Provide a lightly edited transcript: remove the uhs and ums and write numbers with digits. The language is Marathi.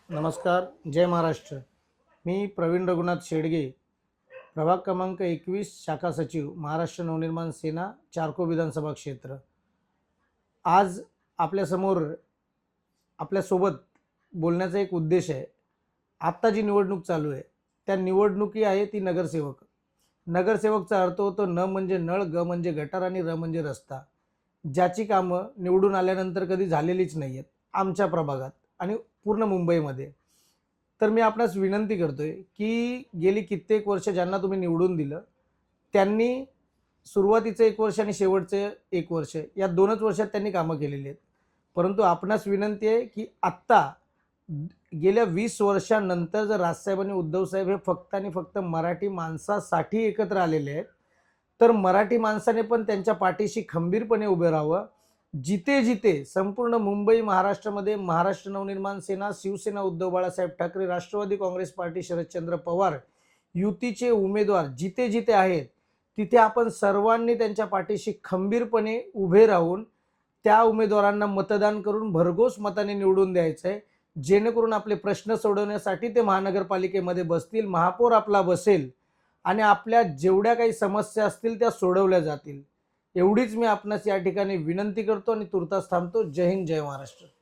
नमस्कार. जय महाराष्ट्र. मी प्रवीण रघुनाथ शेडगे, प्रभाग क्रमांक 21, शाखा सचिव, महाराष्ट्र नवनिर्माण सेना, चारकोप विधानसभा क्षेत्र. आज आपल्यासमोर आपल्यासोबत बोलण्याचा एक उद्देश आहे. आत्ता जी निवडणूक चालू आहे त्या निवडणुकी आहे ती नगरसेवक. नगरसेवकचा अर्थ होतो न म्हणजे नळ, ग म्हणजे गटार आणि र म्हणजे रस्ता, ज्याची कामं निवडून आल्यानंतर कधी झालेलीच नाही आहेत आमच्या प्रभागात आणि पूर्ण मुंबईमध्ये. तर मी आपणास विनंती करतोय की गेली कित्येक वर्ष ज्यांना तुम्ही निवडून दिलं त्यांनी सुरुवातीचं 1 वर्ष आणि शेवटचं 1 वर्ष या 2च वर्षात त्यांनी कामं केलेली आहेत. परंतु आपणास विनंती आहे की आत्ता गेल्या 20 वर्षांनंतर जर राजसाहेब आणि उद्धवसाहेब हे फक्त आणि फक्त मराठी माणसासाठी एकत्र आलेले आहेत, तर मराठी माणसाने पण त्यांच्या पाठीशी खंबीरपणे उभे राहावं. जिथे-जिथे संपूर्ण मुंबई, महाराष्ट्रामध्ये महाराष्ट्र नवनिर्माण सेना, शिवसेना उद्धव बाळासाहेब ठाकरे, राष्ट्रवादी काँग्रेस पार्टी शरदचंद्र पवार युतीचे उमेदवार जिथे-जिथे आहेत, तिथे आपण सर्वांनी त्यांच्या पाठीशी खंबीरपणे उभे राहून त्या उमेदवारांना मतदान करून भरघोस मताने निवडून द्यायचं आहे. जेणेकरून आपले प्रश्न सोडवण्यासाठी ते महानगरपालिकेमध्ये बसतील, महापौर आपला बसेल आणि आपल्या जेवढ्या काही समस्या असतील त्या सोडवल्या जातील. एवढीच मी आपणास या ठिकाणी विनंती करतो आणि तुर्तास थांबतो. जय हिंद, जय महाराष्ट्र.